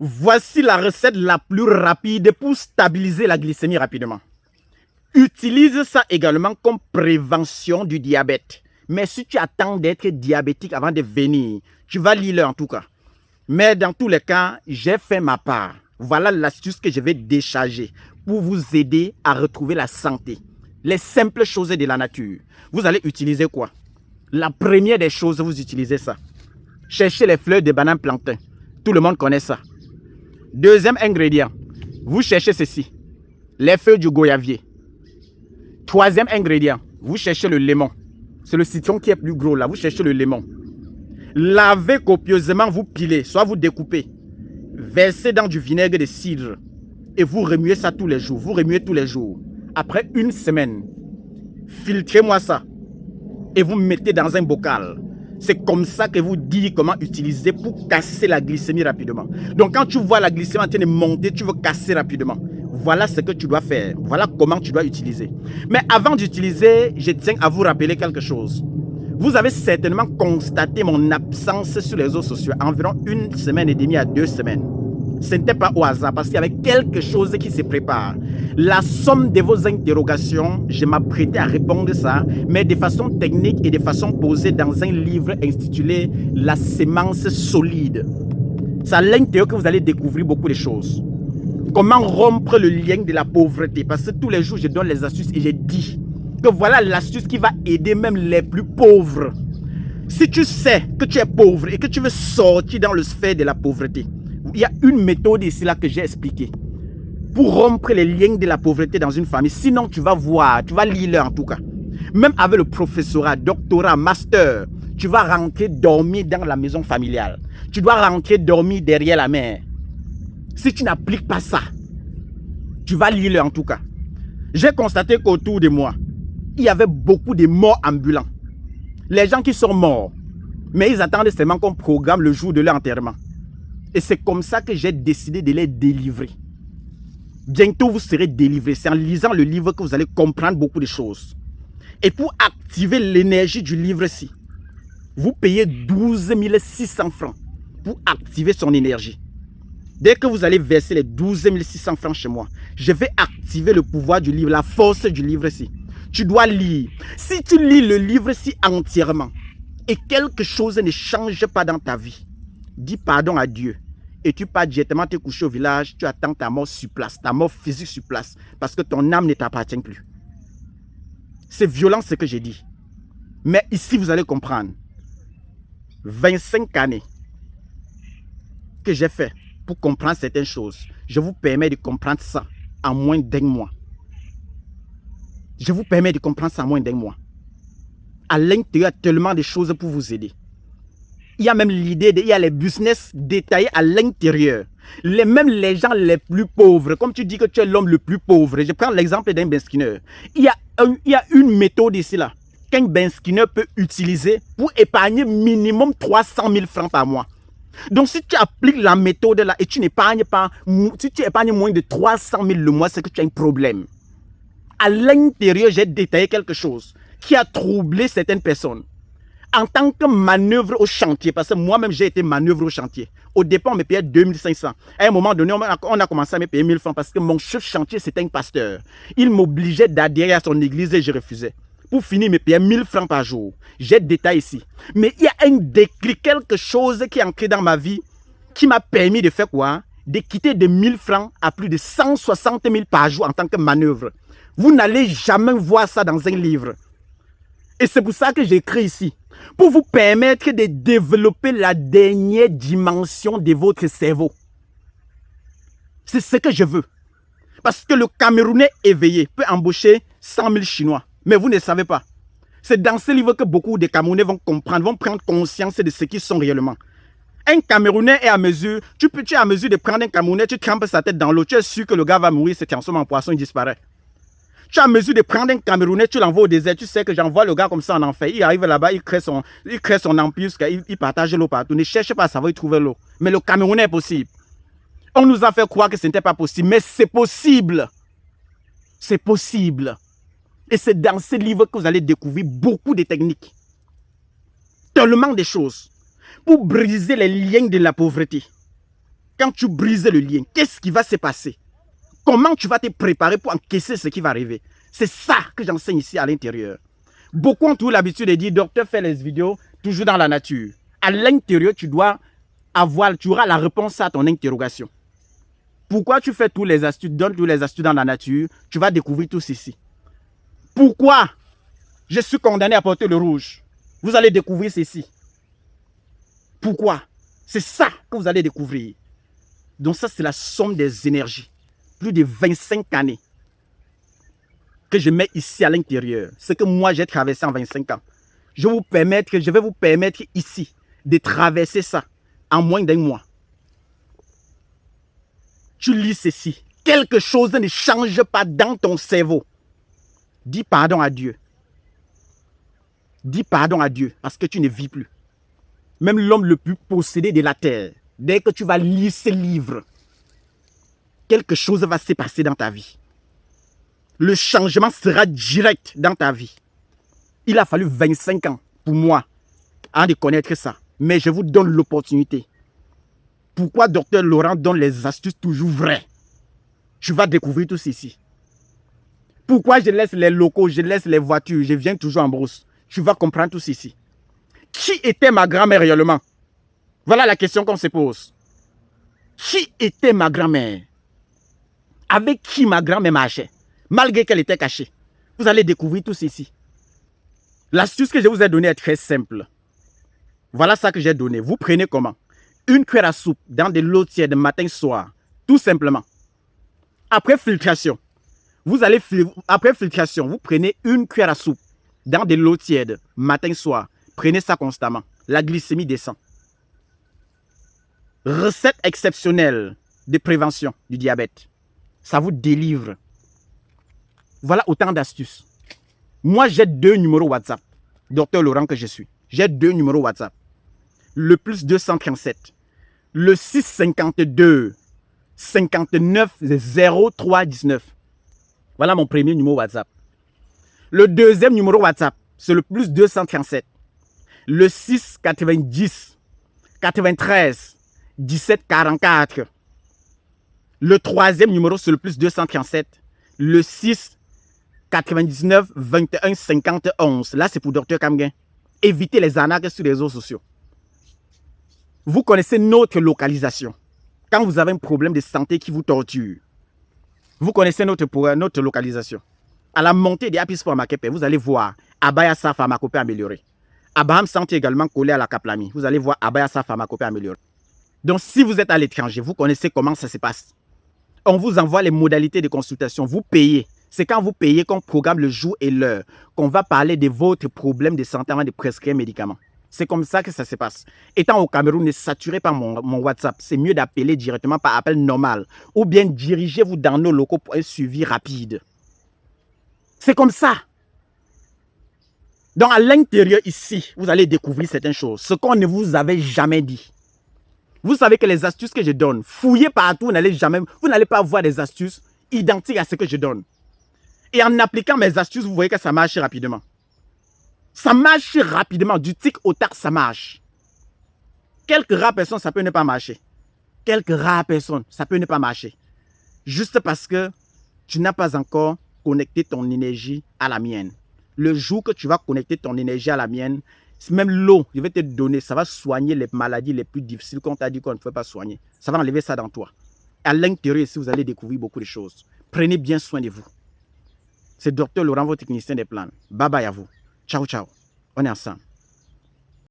Voici la recette la plus rapide pour stabiliser la glycémie rapidement. Utilise ça également comme prévention du diabète. Mais si tu attends d'être diabétique avant de venir, tu vas lire en tout cas. Mais dans tous les cas, j'ai fait ma part. Voilà l'astuce que je vais décharger pour vous aider à retrouver la santé. Les simples choses de la nature. Vous allez utiliser quoi? La première des choses, vous utilisez ça. Cherchez les fleurs de banane plantain. Tout le monde connaît ça. Deuxième ingrédient, vous cherchez ceci. Les feuilles du goyavier. Troisième ingrédient, vous cherchez le lemon. C'est le citron qui est plus gros là. Vous cherchez le lemon. Lavez copieusement, vous pilez, soit vous découpez. Versez dans du vinaigre de cidre. Et vous remuez ça tous les jours. Vous remuez tous les jours. Après une semaine, filtrez-moi ça. Et vous mettez dans un bocal. C'est comme ça que vous dites comment utiliser pour casser la glycémie rapidement. Donc quand tu vois la glycémie en train de monter, tu veux casser rapidement. Voilà ce que tu dois faire. Voilà comment tu dois utiliser. Mais avant d'utiliser, je tiens à vous rappeler quelque chose. Vous avez certainement constaté mon absence sur les réseaux sociaux environ une semaine et demie à 2 semaines. Ce n'était pas au hasard parce qu'il y avait quelque chose qui se prépare. La somme de vos interrogations, je m'apprêtais à répondre ça, mais de façon technique et de façon posée dans un livre intitulé « La sémence solide ». C'est à l'intérieur que vous allez découvrir beaucoup de choses. Comment rompre le lien de la pauvreté? Parce que tous les jours, je donne les astuces et je dis que voilà l'astuce qui va aider même les plus pauvres. Si tu sais que tu es pauvre et que tu veux sortir dans le sphère de la pauvreté, il y a une méthode ici là que j'ai expliquée pour rompre les liens de la pauvreté dans une famille. Sinon, tu vas voir, tu vas lire en tout cas. Même avec le professorat, doctorat, master, tu vas rentrer dormir dans la maison familiale. Tu dois rentrer dormir derrière la mère. Si tu n'appliques pas ça, tu vas lire en tout cas. J'ai constaté qu'autour de moi, il y avait beaucoup de morts ambulants. Les gens qui sont morts, mais ils attendent seulement qu'on programme le jour de leur enterrement. Et c'est comme ça que j'ai décidé de les délivrer. Bientôt, vous serez délivrés. C'est en lisant le livre que vous allez comprendre beaucoup de choses. Et pour activer l'énergie du livre-ci, vous payez 12 600 francs pour activer son énergie. Dès que vous allez verser les 12 600 francs chez moi, je vais activer le pouvoir du livre, la force du livre-ci. Tu dois lire. Si tu lis le livre-ci entièrement et quelque chose ne change pas dans ta vie, dis pardon à Dieu et tu pars directement te coucher au village, tu attends ta mort sur place, ta mort physique sur place, parce que ton âme ne t'appartient plus. C'est violent ce que j'ai dit. Mais ici, vous allez comprendre. 25 années que j'ai fait pour comprendre certaines choses. Je vous permets de comprendre ça en moins d'1 mois. Je vous permets de comprendre ça en moins d'1 mois. À l'intérieur, il y a tellement de choses pour vous aider. Il y a même l'idée, il y a les business détaillés à l'intérieur. Même les gens les plus pauvres, comme tu dis que tu es l'homme le plus pauvre, je prends l'exemple d'un Ben Skinner. Il y a une méthode ici là, qu'un Ben Skinner peut utiliser pour épargner minimum 300 000 francs par mois. Donc si tu appliques la méthode là et tu n'épargnes pas, si tu épargnes moins de 300 000 le mois, c'est que tu as un problème. À l'intérieur, j'ai détaillé quelque chose qui a troublé certaines personnes. En tant que manœuvre au chantier, parce que moi-même j'ai été manœuvre au chantier. Au départ, on me payait 2500. À un moment donné, on a commencé à me payer 1000 francs parce que mon chef chantier, c'était un pasteur. Il m'obligeait d'adhérer à son église et je refusais. Pour finir, il me payait 1000 francs par jour. J'ai détaillé ici. Mais il y a un déclic, quelque chose qui est entré dans ma vie qui m'a permis de faire quoi? De quitter de 1000 francs à plus de 160 000 par jour en tant que manœuvre. Vous n'allez jamais voir ça dans un livre. Et c'est pour ça que j'écris ici. Pour vous permettre de développer la dernière dimension de votre cerveau. C'est ce que je veux. Parce que le Camerounais éveillé peut embaucher 100 000 Chinois. Mais vous ne savez pas. C'est dans ce livre que beaucoup de Camerounais vont comprendre, vont prendre conscience de ce qu'ils sont réellement. Un Camerounais est à mesure, tu es à mesure de prendre un Camerounais, tu trempes sa tête dans l'eau, tu es sûr que le gars va mourir, se transforme en poisson, il disparaît. Tu as à mesure de prendre un Camerounais, tu l'envoies au désert, tu sais que j'envoie le gars comme ça en enfer. Il arrive là-bas, il crée son empire, il partage l'eau partout. Ne cherche pas à savoir, il trouve l'eau. Mais le Camerounais est possible. On nous a fait croire que ce n'était pas possible, mais c'est possible. C'est possible. Et c'est dans ce livre que vous allez découvrir beaucoup de techniques. Tellement de choses. Pour briser les liens de la pauvreté. quand tu brises le lien, qu'est-ce qui va se passer? Comment tu vas te préparer pour encaisser ce qui va arriver? C'est ça que j'enseigne ici à l'intérieur. Beaucoup ont toujours l'habitude de dire, docteur fait les vidéos toujours dans la nature. À l'intérieur, tu auras la réponse à ton interrogation. Pourquoi tu fais tous les astuces, donnes tous les astuces dans la nature? Tu vas découvrir tout ceci. Pourquoi je suis condamné à porter le rouge? Vous allez découvrir ceci. Pourquoi? C'est ça que vous allez découvrir. Donc ça, c'est la somme des énergies. Plus de 25 années que je mets ici à l'intérieur. Ce que moi, j'ai traversé en 25 ans. Je vais vous permettre ici de traverser ça en moins d'un mois. Tu lis ceci. Quelque chose ne change pas dans ton cerveau. Dis pardon à Dieu. Dis pardon à Dieu parce que tu ne vis plus. Même l'homme le plus possédé de la terre, dès que tu vas lire ce livre, quelque chose va se passer dans ta vie. Le changement sera direct dans ta vie. Il a fallu 25 ans pour moi avant de connaître ça. Mais je vous donne l'opportunité. Pourquoi Dr Laurent donne les astuces toujours vraies? Tu vas découvrir tout ceci. Pourquoi je laisse les locaux, je laisse les voitures, je viens toujours en brousse? Tu vas comprendre tout ceci. Qui était ma grand-mère réellement? Voilà la question qu'on se pose. Qui était ma grand-mère? Avec qui ma grand-mère marchait? Malgré qu'elle était cachée. Vous allez découvrir tout ceci. L'astuce que je vous ai donnée est très simple. Voilà ça que j'ai donné. Vous prenez comment? Une cuillère à soupe dans de l'eau tiède matin soir. Tout simplement. Après filtration, vous prenez une cuillère à soupe dans de l'eau tiède matin soir. Prenez ça constamment. La glycémie descend. Recette exceptionnelle de prévention du diabète. Ça vous délivre. Voilà autant d'astuces. Moi, j'ai 2 numéros WhatsApp. Docteur Laurent que je suis. J'ai 2 numéros WhatsApp. Le plus 237. Le 652 59 03 19. Voilà mon premier numéro WhatsApp. Le deuxième numéro WhatsApp, c'est le plus 237. Le 6 90 93 17 44. Le troisième numéro, c'est le plus 237. Le 6 99 21 51. Là, c'est pour Dr Kamgen. Évitez les arnaques sur les réseaux sociaux. Vous connaissez notre localisation. Quand vous avez un problème de santé qui vous torture, vous connaissez notre localisation. À la montée des Happy Sport Makepe, vous allez voir Abaya Sa Pharmacopée améliorée. Abraham Santé également collé à la Kaplami. Vous allez voir Abaya Sa Pharmacopée améliorée. Donc, si vous êtes à l'étranger, vous connaissez comment ça se passe. On vous envoie les modalités de consultation. Vous payez. C'est quand vous payez qu'on programme le jour et l'heure qu'on va parler de votre problème de santé avant de prescrire un médicament. C'est comme ça que ça se passe. Étant au Cameroun, ne saturez pas mon WhatsApp. C'est mieux d'appeler directement par appel normal. Ou bien dirigez-vous dans nos locaux pour un suivi rapide. C'est comme ça. Donc à l'intérieur ici, vous allez découvrir certaines choses. Ce qu'on ne vous avait jamais dit. Vous savez que les astuces que je donne, fouillez partout, vous n'allez pas avoir des astuces identiques à ce que je donne. Et en appliquant mes astuces, vous voyez que ça marche rapidement. Ça marche rapidement. Du tic au tac, ça marche. Quelques rares personnes, ça peut ne pas marcher. Quelques rares personnes, ça peut ne pas marcher. Juste parce que tu n'as pas encore connecté ton énergie à la mienne. Le jour que tu vas connecter ton énergie à la mienne, même l'eau, je vais te donner, ça va soigner les maladies les plus difficiles qu'on t'a dit qu'on ne peut pas soigner. Ça va enlever ça dans toi. À l'intérieur ici, vous allez découvrir beaucoup de choses. Prenez bien soin de vous. C'est Dr Laurent, votre technicien des plans. Bye bye à vous. Ciao, ciao. On est ensemble.